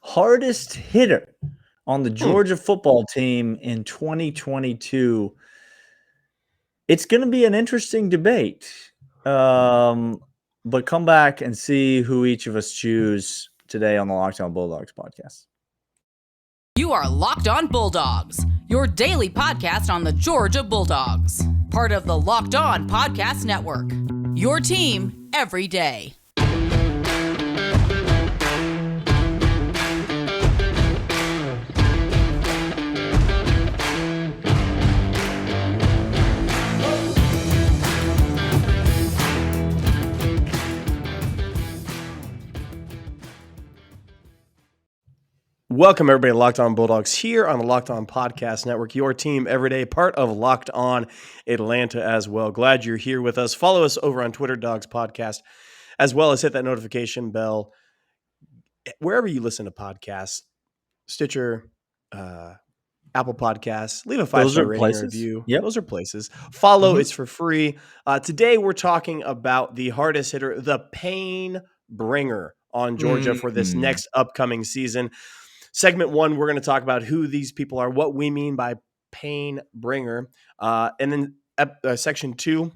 hardest hitter on the Georgia football team in 2022. It's going to be an interesting debate. But come back and see who each of us choose today on the Locked On Bulldogs podcast. You are Locked On Bulldogs, your daily podcast on the Georgia Bulldogs. Part of the Locked On Podcast Network, your team every day. Welcome, everybody, to Locked On Bulldogs here on the Locked On Podcast Network, your team every day, part of Locked On Atlanta as well. Glad you're here with us. Follow us over on Twitter, Dawgs Podcast, as well as hit that notification bell wherever you listen to podcasts, Stitcher, Apple Podcasts. Leave a 5-star rating and review. Yep. Those are places. Follow, it's for free. Today, we're talking about the hardest hitter, the pain bringer on Georgia for this next upcoming season. Segment 1, we're going to talk about who these people are, what we mean by pain bringer. And then Section 2,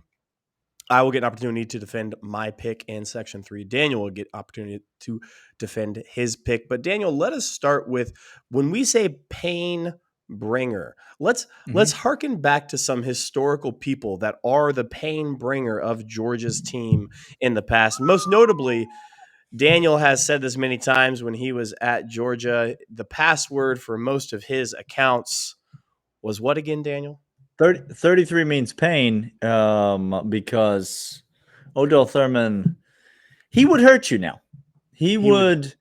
I will get an opportunity to defend my pick. And Section 3, Daniel will get opportunity to defend his pick. But Daniel, let us start with, when we say pain bringer, let's harken back to some historical people that are the pain bringer of Georgia's team in the past. Most notably, Daniel has said this many times when he was at Georgia. The password for most of his accounts was what again, Daniel? 33 means pain because Odell Thurman, he would hurt you now. He would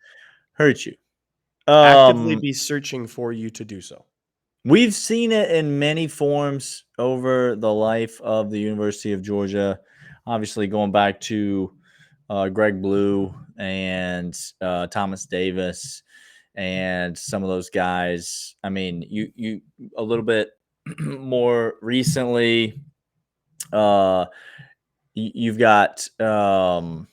hurt you. Actively be searching for you to do so. We've seen it in many forms over the life of the University of Georgia. Obviously, going back to Greg Blue and Thomas Davis and some of those guys. I mean, you a little bit more recently, you've got oh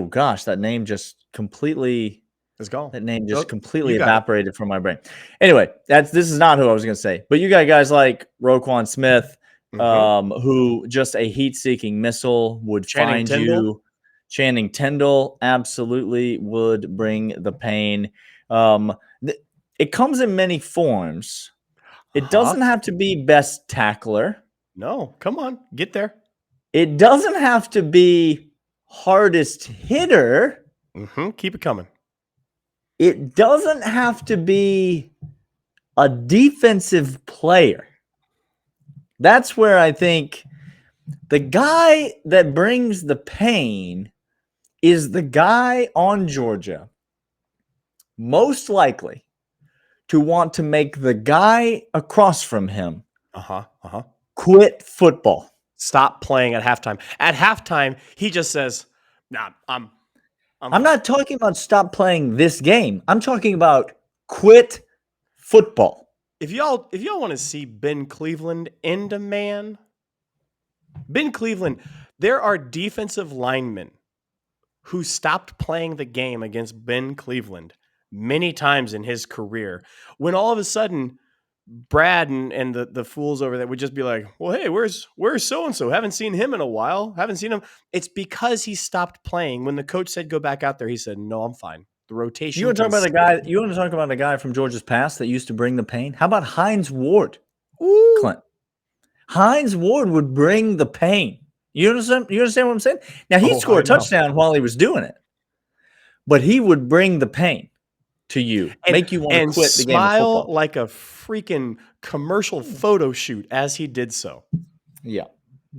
gosh, that name just completely is gone. That name just completely evaporated from my brain. Anyway, this is not who I was going to say, but you got guys like Roquan Smith, who just a heat-seeking missile would find you. Channing Tindall absolutely would bring the pain. It comes in many forms. It doesn't have to be best tackler. No, come on, get there. It doesn't have to be hardest hitter. Keep it coming. It doesn't have to be a defensive player. That's where I think the guy that brings the pain is the guy on Georgia most likely to want to make the guy across from him quit football. Stop playing at halftime. At halftime, he just says, "Nah, I'm not talking about stop playing this game. I'm talking about quit football." If y'all want to see Ben Cleveland in demand, Ben Cleveland, there are defensive linemen who stopped playing the game against Ben Cleveland many times in his career, when all of a sudden Brad and the fools over there would just be like, "Well, hey, where's so-and-so? Haven't seen him in a while. Haven't seen him." It's because he stopped playing. When the coach said go back out there, he said, "No, I'm fine." The rotation. You want to talk about a guy from Georgia's past that used to bring the pain? How about Hines Ward? Clint. Hines Ward would bring the pain. You understand what I'm saying? Now, he'd score a touchdown while he was doing it, but he would bring the pain to you, make you want to quit the game of football. Smile like a freaking commercial photo shoot as he did so. Yeah,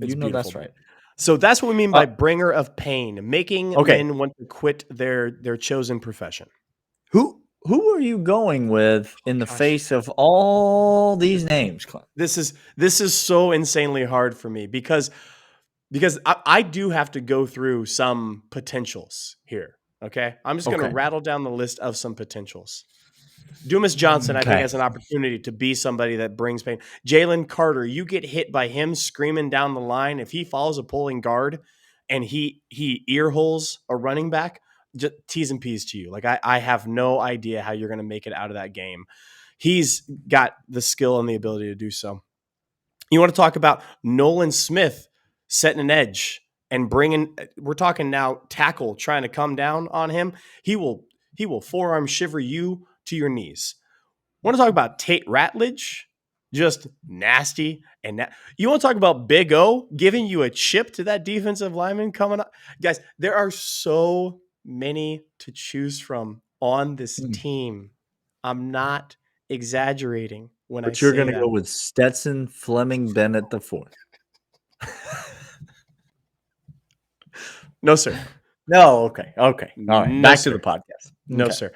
it's beautiful. That's right. So that's what we mean by bringer of pain, making men want to quit their chosen profession. Who are you going with in the face of all these names, Clint? This is so insanely hard for me because I do have to go through some potentials here. Okay, I'm just going to rattle down the list of some potentials. Dumas Johnson, I think, has an opportunity to be somebody that brings pain. Jalen Carter, you get hit by him screaming down the line. If he follows a pulling guard and he ear holes a running back, just T's and P's to you. Like I have no idea how you're going to make it out of that game. He's got the skill and the ability to do so. You want to talk about Nolan Smith setting an edge and bringing, we're talking now tackle trying to come down on him. He will forearm shiver you to your knees. Want to talk about Tate Ratledge? Just nasty. And you want to talk about Big O giving you a chip to that defensive lineman coming up? Guys, there are so many to choose from on this team. I'm not exaggerating when I say that. But you're going to go with Stetson Fleming Bennett the fourth. No, sir. No, okay. All right. No, back sir. to the podcast. No, Okay. sir.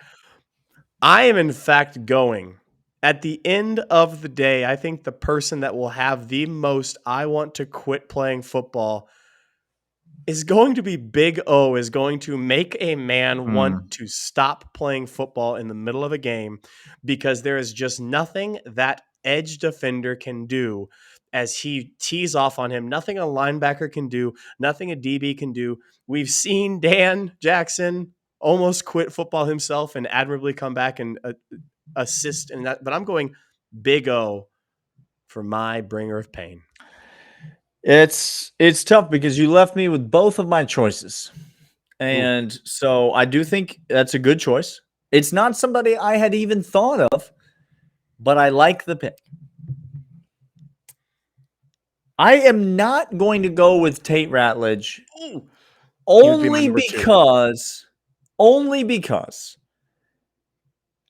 I am in fact going at the end of the day. I think the person that will have the most I want to quit playing football is going to be Big O, is going to make a man want to stop playing football in the middle of a game because there is just nothing that edge defender can do as he tees off on him. Nothing a linebacker can do, nothing a DB can do. We've seen Dan Jackson almost quit football himself and admirably come back and assist in that. But I'm going Big O for my bringer of pain. It's tough because you left me with both of my choices. And so I do think that's a good choice. It's not somebody I had even thought of, but I like the pick. I am not going to go with Tate Ratledge only because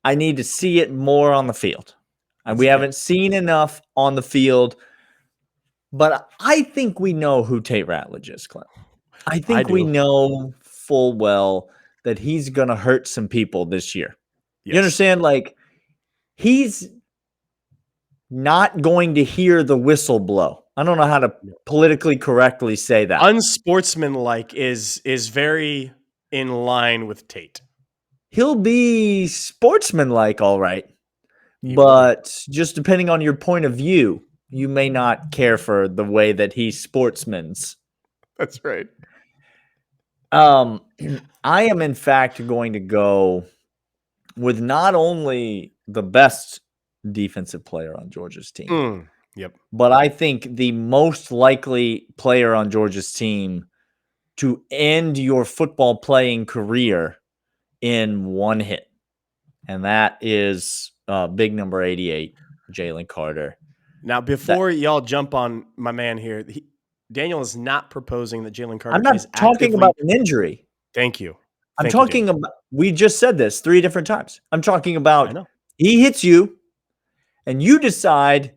I need to see it more on the field. And we haven't seen enough on the field. But I think we know who Tate Ratledge is, Clint. I think we know full well that he's going to hurt some people this year. Yes. You understand? Like, he's not going to hear the whistle blow. I don't know how to politically correctly say that. Unsportsmanlike is very in line with Tate. He'll be sportsmanlike, all right. But just depending on your point of view, you may not care for the way that he sportsmans. That's right. I am, in fact, going to go with not only the best defensive player on Georgia's team, but I think the most likely player on Georgia's team to end your football playing career in one hit. And that is big number 88, Jalen Carter. Now, before y'all jump on my man here, Daniel is not proposing that Jalen Carter. I'm not talking about an injury. Thank you. I'm talking about. We just said this 3 different times. I'm talking about he hits you, and you decide.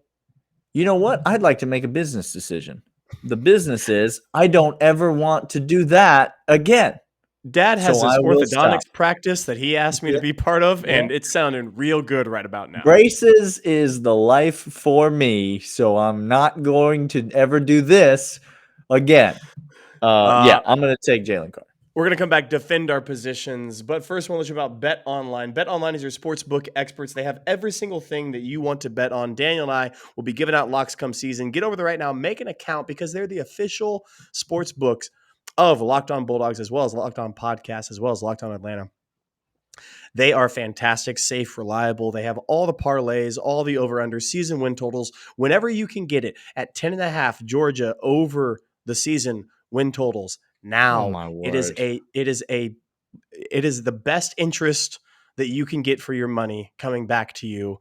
You know what? I'd like to make a business decision. The business is I don't ever want to do that again. Dad has this orthodontics practice that he asked me to be part of, and it's sounding real good right about now. Braces is the life for me, so I'm not going to ever do this again. I'm going to take Jalen Carter. We're going to come back, defend our positions, but first I want to let you about BetOnline. BetOnline is your sportsbook experts. They have every single thing that you want to bet on. Daniel and I will be giving out locks come season. Get over there right now, make an account because they're the official sports books of Locked On Bulldogs, as well as Locked On Podcast, as well as Locked On Atlanta. They are fantastic, safe, reliable. They have all the parlays, all the over-under season win totals. Whenever you can get it at 10.5 Georgia over the season win totals. Now it is the best interest that you can get for your money coming back to you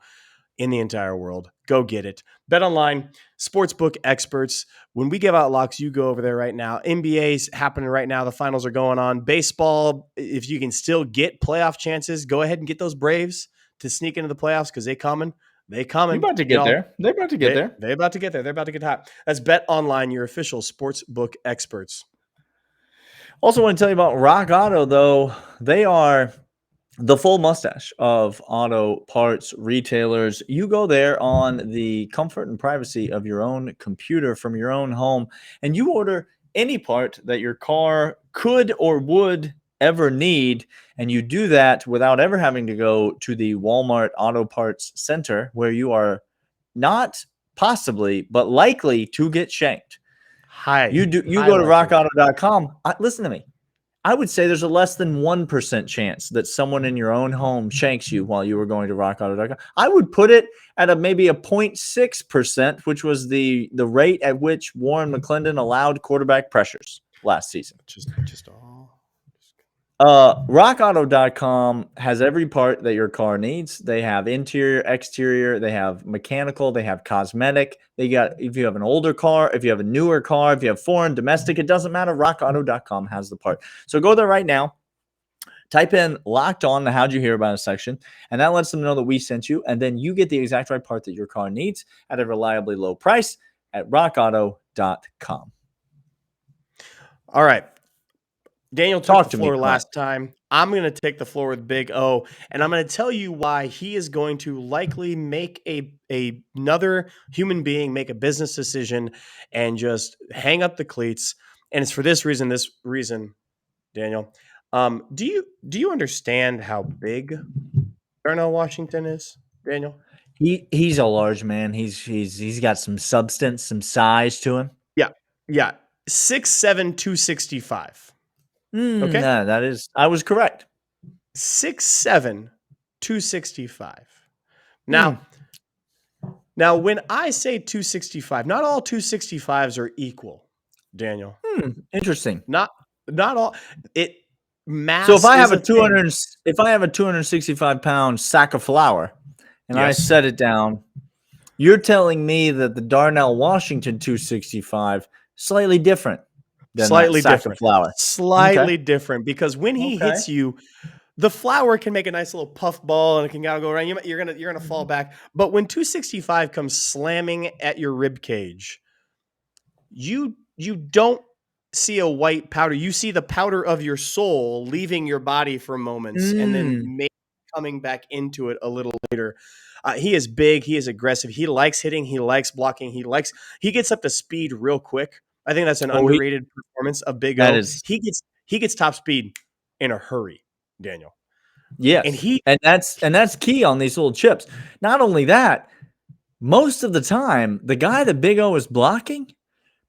in the entire world. Go get it. BetOnline, sportsbook experts. When we give out locks, you go over there right now. NBA's happening right now. The finals are going on. Baseball, if you can still get playoff chances, go ahead and get those Braves to sneak into the playoffs because they coming. They coming. They're about to get there. They're about to get there. They're about to get there. They're about to get hot. That's BetOnline, your official sportsbook experts. Also want to tell you about Rock Auto, though. They are the full mustache of auto parts retailers. You go there on the comfort and privacy of your own computer from your own home, and you order any part that your car could or would ever need, and you do that without ever having to go to the Walmart Auto Parts Center, where you are not possibly, but likely to get shanked. You go to rockauto.com. Listen to me. I would say there's a less than 1% chance that someone in your own home shanks you while you were going to rockauto.com. I would put it at maybe a 0.6%, which was the rate at which Warren McClendon allowed quarterback pressures last season. Just all. RockAuto.com has every part that your car needs. They have interior, exterior, they have mechanical, they have cosmetic. They got, if you have an older car, if you have a newer car, if you have foreign, domestic, it doesn't matter. RockAuto.com has the part. So go there right now. Type in Locked On, the How'd You Hear About Us section, and that lets them know that we sent you, and then you get the exact right part that your car needs at a reliably low price at RockAuto.com. All right. Daniel took the floor Clint. last time. I'm going to take the floor with Big O, and I'm going to tell you why he is going to likely make another human being make a business decision and just hang up the cleats. And it's for this reason, Daniel. Do you understand how big Darnell Washington is, Daniel? He's a large man. He's got some substance, some size to him. Yeah. 6'7", 265. Okay. No, I was correct. 6'7", 265. Now, when I say 265, not all 265s are equal, Daniel. Interesting. Not all. It mass. So if I have is if I have a 265-pound sack of flour and I set it down, you're telling me that the Darnell Washington 265 slightly different. Slightly different. Flour. Slightly different, because when he hits you, the flour can make a nice little puff ball and it can go around. You're gonna fall back. But when 265 comes slamming at your rib cage, you don't see a white powder. You see the powder of your soul leaving your body for moments and then maybe coming back into it a little later. He is big. He is aggressive. He likes hitting. He likes blocking. He gets up to speed real quick. I think that's an underrated performance of Big O. He gets top speed in a hurry, Daniel. Yes, and that's key on these little chips. Not only that, most of the time, the guy that Big O is blocking,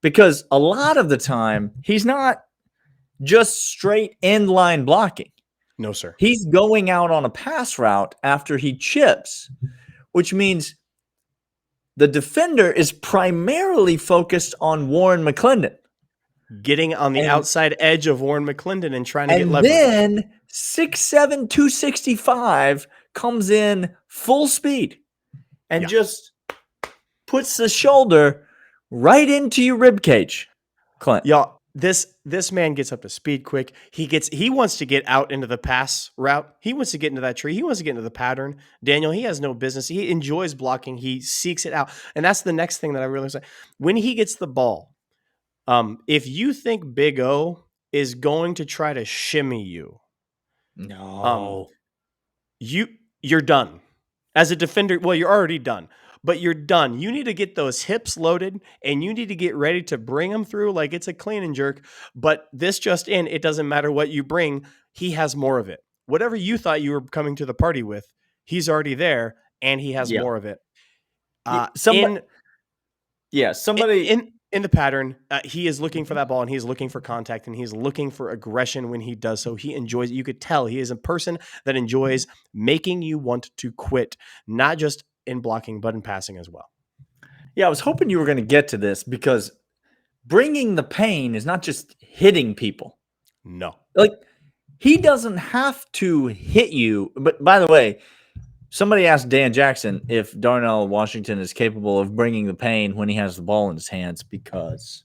because a lot of the time he's not just straight end line blocking. No, sir. He's going out on a pass route after he chips, which means the defender is primarily focused on Warren McClendon. Getting on the outside edge of Warren McClendon and trying to get leverage. And then 6'7", 265 comes in full speed and just puts the shoulder right into your rib cage, Clint. Y'all, this man gets up to speed quick. He wants to get out into the pass route. He wants to get into that tree. He wants to get into the pattern. Daniel, he has no business. He enjoys blocking. He seeks it out. And that's the next thing that I really say. When he gets the ball, if you think Big O is going to try to shimmy you, you're done. As a defender, well, you're already done. But you're done. You need to get those hips loaded, and you need to get ready to bring them through like it's a clean and jerk. But this just in, it doesn't matter what you bring. He has more of it. Whatever you thought you were coming to the party with, he's already there, and he has more of it. Somebody in the pattern, he is looking for that ball, and he's looking for contact, and he's looking for aggression when he does so. He enjoys it. You could tell he is a person that enjoys making you want to quit, not just in blocking, but in passing as well. Yeah, I was hoping you were going to get to this, because bringing the pain is not just hitting people. No. Like, he doesn't have to hit you. But by the way, somebody asked Dan Jackson if Darnell Washington is capable of bringing the pain when he has the ball in his hands, because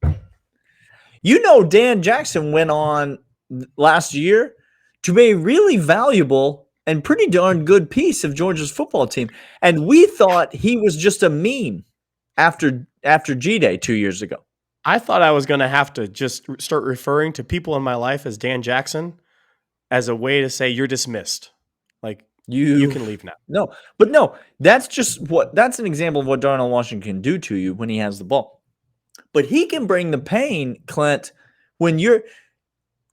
Dan Jackson went on last year to be a really valuable and pretty darn good piece of Georgia's football team. And we thought he was just a meme after G-Day 2 years ago. I thought I was going to have to just start referring to people in my life as Dan Jackson as a way to say you're dismissed. Like, you can leave now. No, that's an example of what Darnell Washington can do to you when he has the ball. But he can bring the pain, Clint, when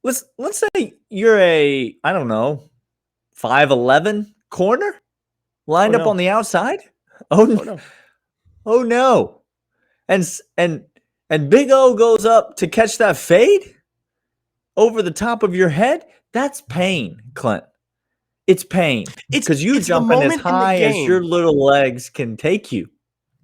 let's say you're a, I don't know, 5'11" corner lined up on the outside. Oh no. And Big O goes up to catch that fade. over the top of your head, that's pain, Clint. It's pain because you It's the jumping as moment in the high as your game. little legs can take you.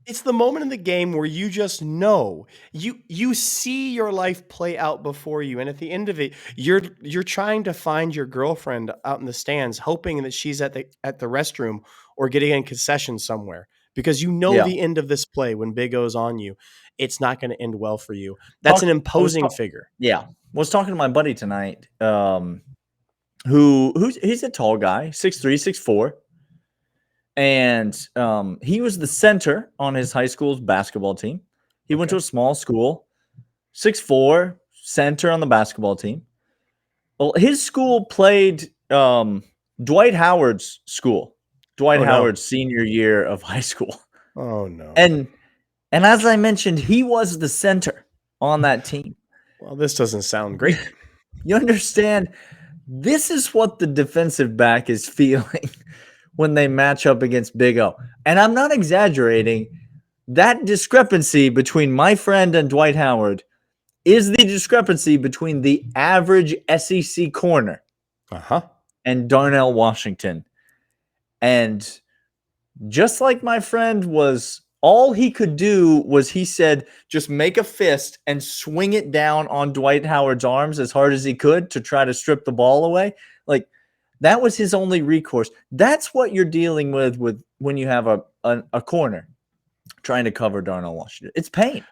It's the moment in the game where you just know you see your life play out before you, and at the end of it, you're trying to find your girlfriend out in the stands, hoping that she's at the restroom or getting in concession somewhere, because you know Yeah. the end of this play when Big O's on you, it's not going to end well for you. That's an imposing figure. Yeah. I was talking to my buddy tonight, he's a tall guy, 6'3", 6'4". And he was the center on his high school's basketball team. He went to a small school, 6'4", center on the basketball team. Well, his school played Dwight Howard's school, Howard's senior year of high school. Oh, no. And as I mentioned, he was the center on that team. Well, this doesn't sound great. You understand? This is what the defensive back is feeling when they match up against Big O. And I'm not exaggerating. That discrepancy between my friend and Dwight Howard is the discrepancy between the average SEC corner and Darnell Washington. And just like my friend was, all he could do was, he said, just make a fist and swing it down on Dwight Howard's arms as hard as he could to try to strip the ball away. Like, that was his only recourse. That's what you're dealing with when you have a corner trying to cover Darnell Washington. It's pain.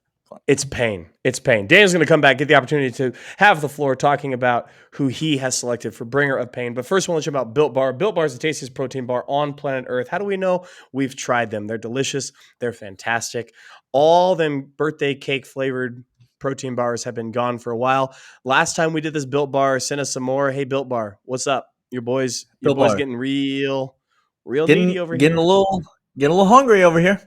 It's pain. It's pain. Daniel's going to come back, get the opportunity to have the floor talking about who he has selected for bringer of pain. But first, I want to let you know about Built Bar. Built Bar is the tastiest protein bar on planet Earth. How do we know? We've tried them. They're delicious. They're fantastic. All them birthday cake flavored protein bars have been gone for a while. Last time we did this, Built Bar sent us some more. Hey, Built Bar, what's up? Your boys getting real needy over here. Getting a little hungry over here.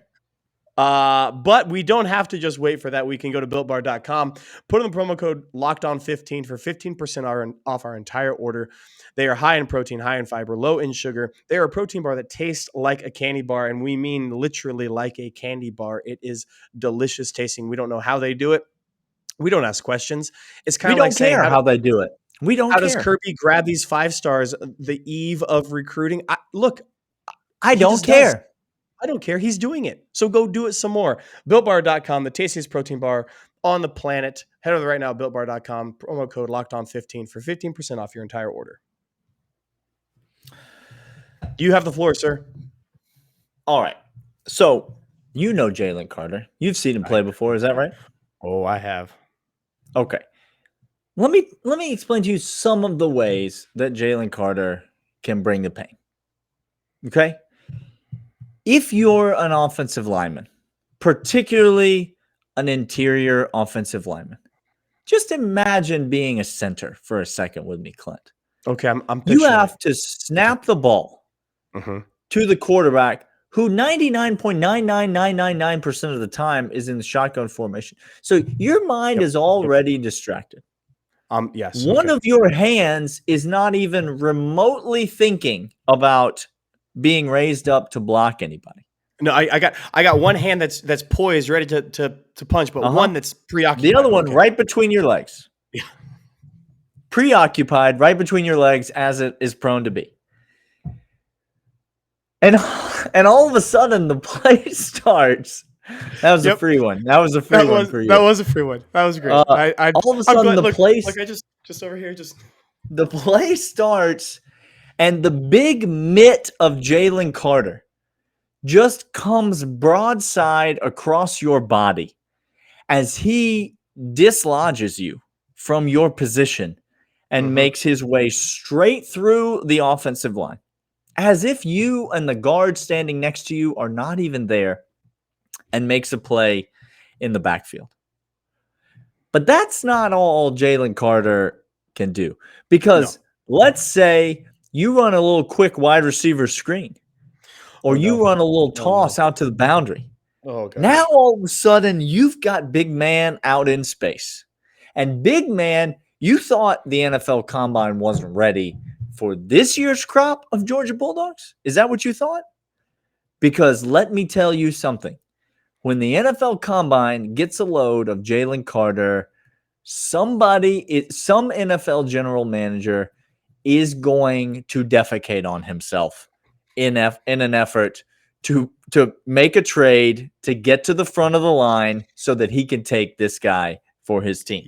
But we don't have to just wait for that. We can go to BuiltBar.com, put in the promo code LOCKEDON15 for 15% off our entire order. They are high in protein, high in fiber, low in sugar. They are a protein bar that tastes like a candy bar, and we mean literally like a candy bar. It is delicious tasting. We don't know how they do it. We don't ask questions. It's kind of like saying, how they do it. We don't care. How does Kirby grab these 5 stars the eve of recruiting? I don't care. I don't care. He's doing it. So go do it some more. BuiltBar.com, the tastiest protein bar on the planet. Head over right now, BuiltBar.com, promo code LOCKEDON15 for 15% off your entire order. You have the floor, sir. All right. So, you know Jalen Carter. You've seen him play before. Is that right? Oh, I have. Okay. Let me explain to you some of the ways that Jalen Carter can bring the pain. Okay? If you're an offensive lineman, particularly an interior offensive lineman, just imagine being a center for a second with me, Clint. Okay, I'm you have to snap the ball to the quarterback, who 99.99999% of the time is in the shotgun formation. So your mind is already distracted. Yes. One of your hands is not even remotely thinking about being raised up to block anybody. No, I got one hand that's poised, ready to punch, but one that's preoccupied. The other one right between your legs. Yeah. Preoccupied right between your legs, as it is prone to be. And all of a sudden the play starts. That was a free one. That was a free one for you. That was a free one. That was great. All of a sudden the play starts, and the big mitt of Jalen Carter just comes broadside across your body as he dislodges you from your position and makes his way straight through the offensive line, as if you and the guard standing next to you are not even there, and makes a play in the backfield. But that's not all Jalen Carter can do, because let's say you run a little quick wide receiver screen, or you run a little toss out to the boundary. Oh, God. Now all of a sudden you've got big man out in space, and big man, you thought the NFL Combine wasn't ready for this year's crop of Georgia Bulldogs? Is that what you thought? Because let me tell you something. When the NFL Combine gets a load of Jalen Carter, some NFL general manager is going to defecate on himself in an effort to make a trade to get to the front of the line so that he can take this guy for his team.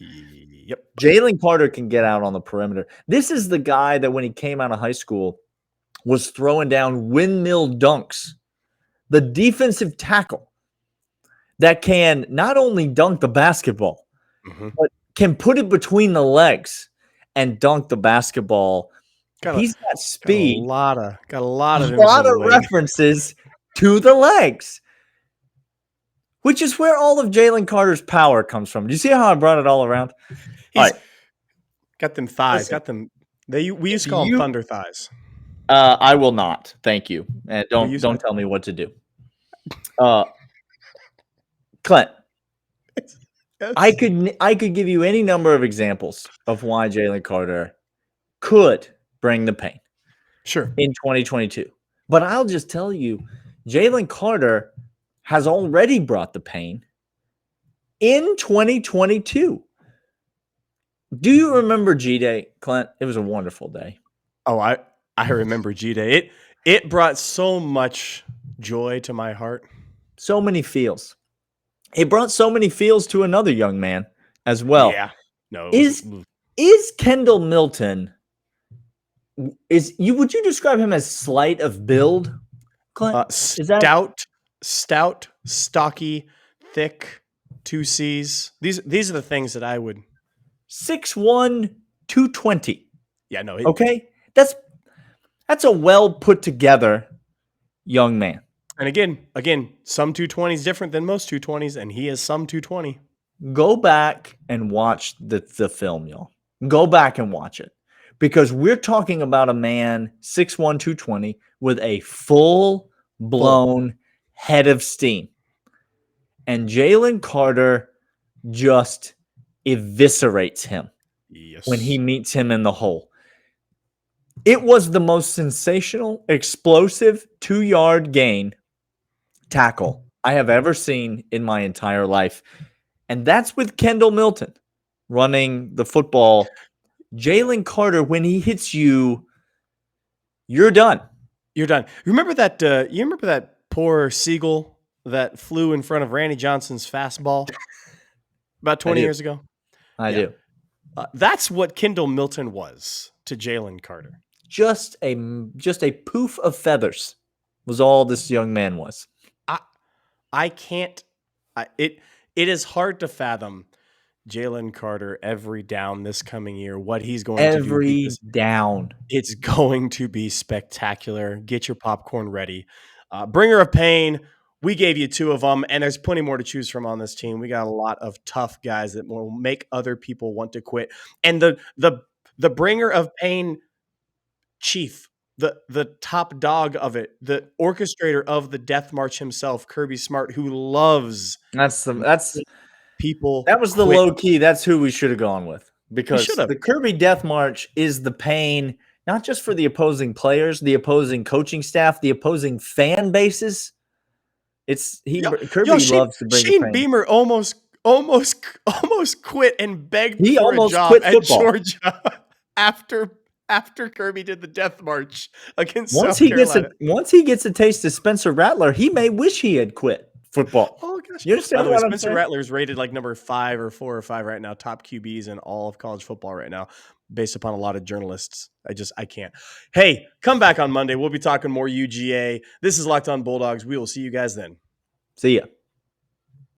Yep. Jalen Carter can get out on the perimeter. This is the guy that when he came out of high school was throwing down windmill dunks. The defensive tackle that can not only dunk the basketball, but can put it between the legs and dunk the basketball. He's got speed. Got a lot of references to the legs, which is where all of Jalen Carter's power comes from. Do you see how I brought it all around? He's got them thighs. Got them. We used to call them thunder thighs. I will not. Thank you. And don't tell me what to do. Clint, yes. I could give you any number of examples of why Jalen Carter could bring the pain. Sure. In 2022. But I'll just tell you, Jalen Carter has already brought the pain in 2022. Do you remember G-Day, Clint? It was a wonderful day. Oh, I remember G-Day. It brought so much joy to my heart. So many feels. It brought so many feels to another young man as well. Yeah. No. Is Kendall Milton, would you describe him as slight of build, Clint? Stout, stocky, thick, 2 C's. These are the things that I would. 6'1", 220. Yeah, no. Okay? That's a well put together young man. And again, some 220s different than most 220s, and he is some 220. Go back and watch the film, y'all. Go back and watch it. Because we're talking about a man, 6'1", 220, with a full-blown head of steam. And Jalen Carter just eviscerates him when he meets him in the hole. It was the most sensational, explosive 2-yard gain tackle I have ever seen in my entire life. And that's with Kendall Milton running the football. Jalen Carter, when he hits you, you're done. You're done. Remember that poor seagull that flew in front of Randy Johnson's fastball about 20 years ago? I do. That's what Kendall Milton was to Jalen Carter. Just a poof of feathers was all this young man was. I can't. It is hard to fathom Jalen Carter every down this coming year. What he's going to do. Every down. It's going to be spectacular. Get your popcorn ready. Bringer of pain. We gave you 2 of them, and there's plenty more to choose from on this team. We got a lot of tough guys that will make other people want to quit. And the bringer of pain chief, the top dog of it, the orchestrator of the death march himself, Kirby Smart, who loves people. That was the low key. That's who we should have gone with, because the Kirby death march is the pain, not just for the opposing players, the opposing coaching staff, the opposing fan bases. Kirby loves to bring Shane the pain. Beamer almost quit and begged for a job at Georgia after Kirby did the death march against South Carolina. Once he gets a taste of Spencer Rattler, he may wish he had quit football. Oh gosh! You understand what I'm saying? Spencer Rattler is rated like number 5 or 4 or 5 right now, top QBs in all of college football right now, based upon a lot of journalists. I can't. Hey, come back on Monday. We'll be talking more UGA. This is Locked On Bulldogs. We will see you guys then. See ya.